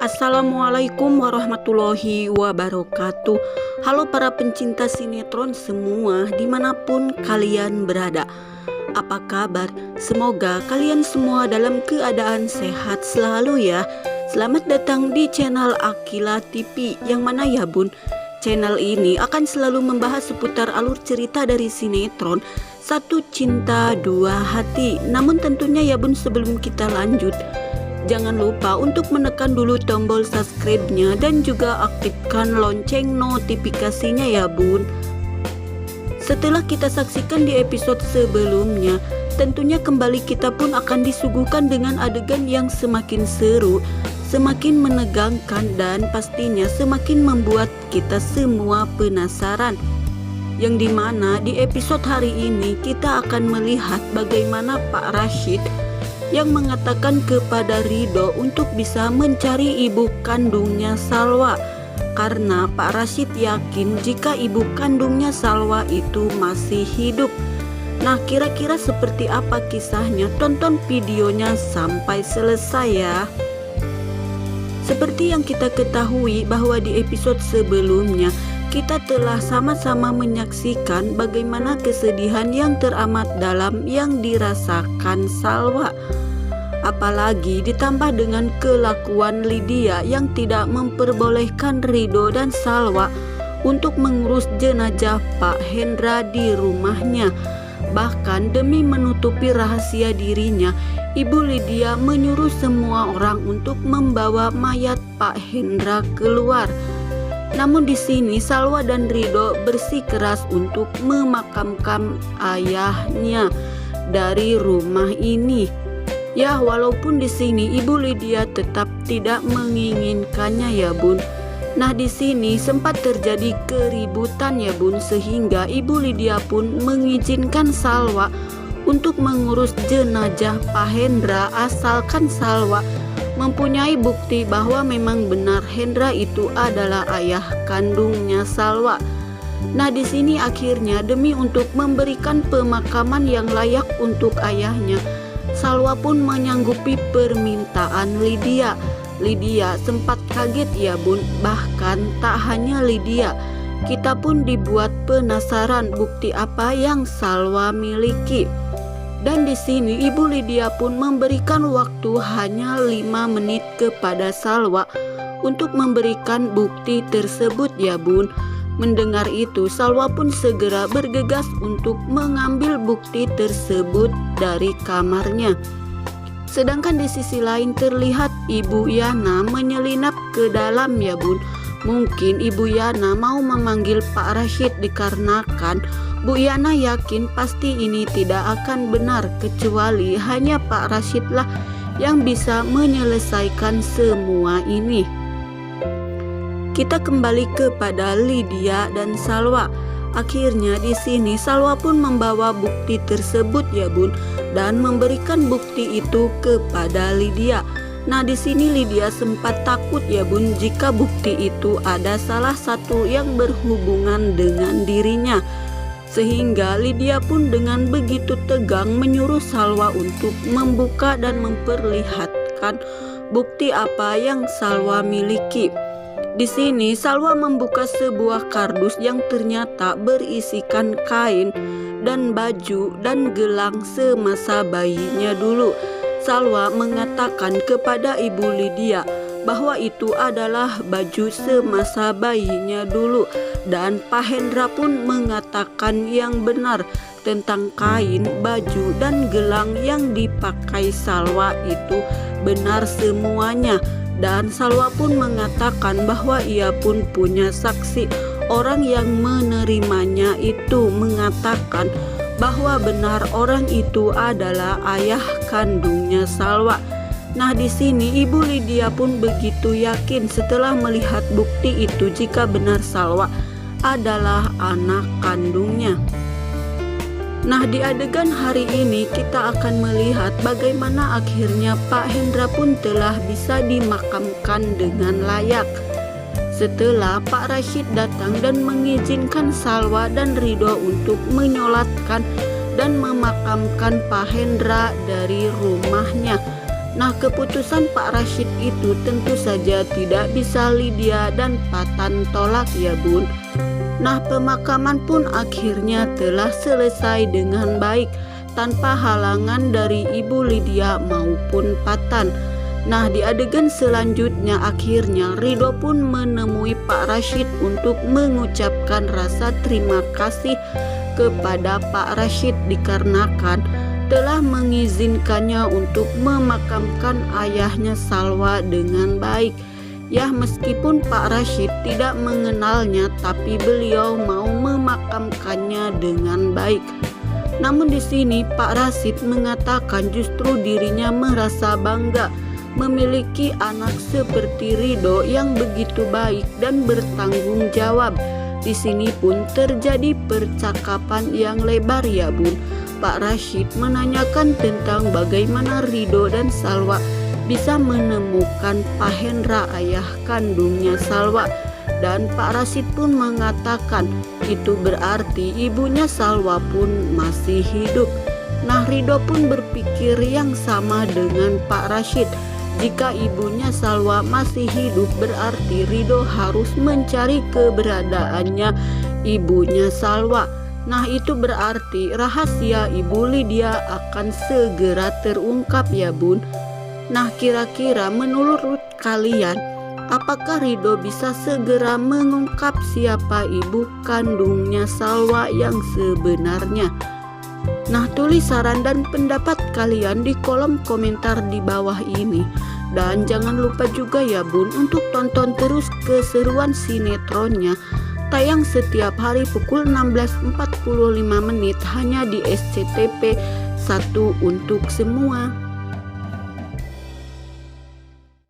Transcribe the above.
Assalamualaikum warahmatullahi wabarakatuh. Halo para pencinta sinetron semua dimanapun kalian berada. Apa kabar? Semoga kalian semua dalam keadaan sehat selalu ya. Selamat datang di channel Akila TV. Yang mana ya bun? Channel ini akan selalu membahas seputar alur cerita dari sinetron Satu Cinta Dua Hati. Namun tentunya ya bun, sebelum kita lanjut, jangan lupa untuk menekan dulu tombol subscribe-nya dan juga aktifkan lonceng notifikasinya ya bun. Setelah kita saksikan di episode sebelumnya, tentunya kembali kita pun akan disuguhkan dengan adegan yang semakin seru, semakin menegangkan, dan pastinya semakin membuat kita semua penasaran. Yang dimana di episode hari ini kita akan melihat bagaimana Pak Rashid yang mengatakan kepada Ridho untuk bisa mencari ibu kandungnya Salwa, karena Pak Rashid yakin jika ibu kandungnya Salwa itu masih hidup. Nah, kira-kira seperti apa kisahnya? Tonton videonya sampai selesai ya. Seperti yang kita ketahui bahwa di episode sebelumnya kita telah sama-sama menyaksikan bagaimana kesedihan yang teramat dalam yang dirasakan Salwa. Apalagi ditambah dengan kelakuan Lydia yang tidak memperbolehkan Ridho dan Salwa untuk mengurus jenazah Pak Hendra di rumahnya. Bahkan demi menutupi rahasia dirinya, Ibu Lydia menyuruh semua orang untuk membawa mayat Pak Hendra keluar. Namun di sini Salwa dan Ridho bersikeras untuk memakamkan ayahnya dari rumah ini. Ya, walaupun di sini Ibu Lydia tetap tidak menginginkannya ya bun. Nah, di sini sempat terjadi keributan ya bun, sehingga Ibu Lydia pun mengizinkan Salwa untuk mengurus jenazah Pak Hendra asalkan Salwa mempunyai bukti bahwa memang benar Hendra itu adalah ayah kandungnya Salwa. Nah, di sini akhirnya demi untuk memberikan pemakaman yang layak untuk ayahnya, Salwa pun menyanggupi permintaan Lydia. Lydia sempat kaget ya bun, bahkan tak hanya Lydia, kita pun dibuat penasaran bukti apa yang Salwa miliki. Dan di sini Ibu Lydia pun memberikan waktu hanya 5 menit kepada Salwa untuk memberikan bukti tersebut ya bun. Mendengar itu, Salwa pun segera bergegas untuk mengambil bukti tersebut dari kamarnya. Sedangkan di sisi lain terlihat Ibu Yana menyelinap ke dalam ya bun. Mungkin Ibu Yana mau memanggil Pak Rashid dikarenakan Bu Yana yakin pasti ini tidak akan benar, kecuali hanya Pak Rashid lah yang bisa menyelesaikan semua ini. Kita kembali kepada Lydia dan Salwa. Akhirnya di sini Salwa pun membawa bukti tersebut ya bun, dan memberikan bukti itu kepada Lydia. Nah, di sini Lydia sempat takut ya bun jika bukti itu ada salah satu yang berhubungan dengan dirinya. Sehingga Lydia pun dengan begitu tegang menyuruh Salwa untuk membuka dan memperlihatkan bukti apa yang Salwa miliki. Di sini Salwa membuka sebuah kardus yang ternyata berisikan kain dan baju dan gelang semasa bayinya dulu. Salwa mengatakan kepada Ibu Lydia bahwa itu adalah baju semasa bayinya dulu, dan Pak Hendra pun mengatakan yang benar tentang kain, baju, dan gelang yang dipakai Salwa itu benar semuanya. Dan Salwa pun mengatakan bahwa ia pun punya saksi, orang yang menerimanya itu mengatakan bahwa benar orang itu adalah ayah kandungnya Salwa. Nah, di sini Ibu Lydia pun begitu yakin setelah melihat bukti itu jika benar Salwa adalah anak kandungnya. Nah, di adegan hari ini kita akan melihat bagaimana akhirnya Pak Hendra pun telah bisa dimakamkan dengan layak. Setelah Pak Rashid datang dan mengizinkan Salwa dan Ridho untuk menyolatkan dan memakamkan Pak Hendra dari rumahnya. Nah, keputusan Pak Rashid itu tentu saja tidak bisa Lydia dan Patan tolak ya Bun. Nah, pemakaman pun akhirnya telah selesai dengan baik tanpa halangan dari Ibu Lydia maupun Patan. Nah, di adegan selanjutnya akhirnya Ridho pun menemui Pak Rashid untuk mengucapkan rasa terima kasih kepada Pak Rashid dikarenakan telah mengizinkannya untuk memakamkan ayahnya Salwa dengan baik. Ya, meskipun Pak Rashid tidak mengenalnya, tapi beliau mau memakamkannya dengan baik. Namun di sini Pak Rashid mengatakan justru dirinya merasa bangga memiliki anak seperti Ridho yang begitu baik dan bertanggung jawab. Di sini pun terjadi percakapan yang lebar ya Bun. Pak Rashid menanyakan tentang bagaimana Ridho dan Salwa bisa menemukan Pak Hendra ayah kandungnya Salwa, dan Pak Rashid pun mengatakan itu berarti ibunya Salwa pun masih hidup. Nah, Ridho pun berpikir yang sama dengan Pak Rashid. Jika ibunya Salwa masih hidup berarti Ridho harus mencari keberadaannya ibunya Salwa. Nah, itu berarti rahasia Ibu Lydia akan segera terungkap ya Bun. Nah, kira-kira menurut kalian, apakah Ridho bisa segera mengungkap siapa ibu kandungnya Salwa yang sebenarnya? Nah, tulis saran dan pendapat kalian di kolom komentar di bawah ini. Dan jangan lupa juga ya Bun untuk tonton terus keseruan sinetronnya. Tayang setiap hari pukul 16.45 hanya di SCTV 1 untuk semua.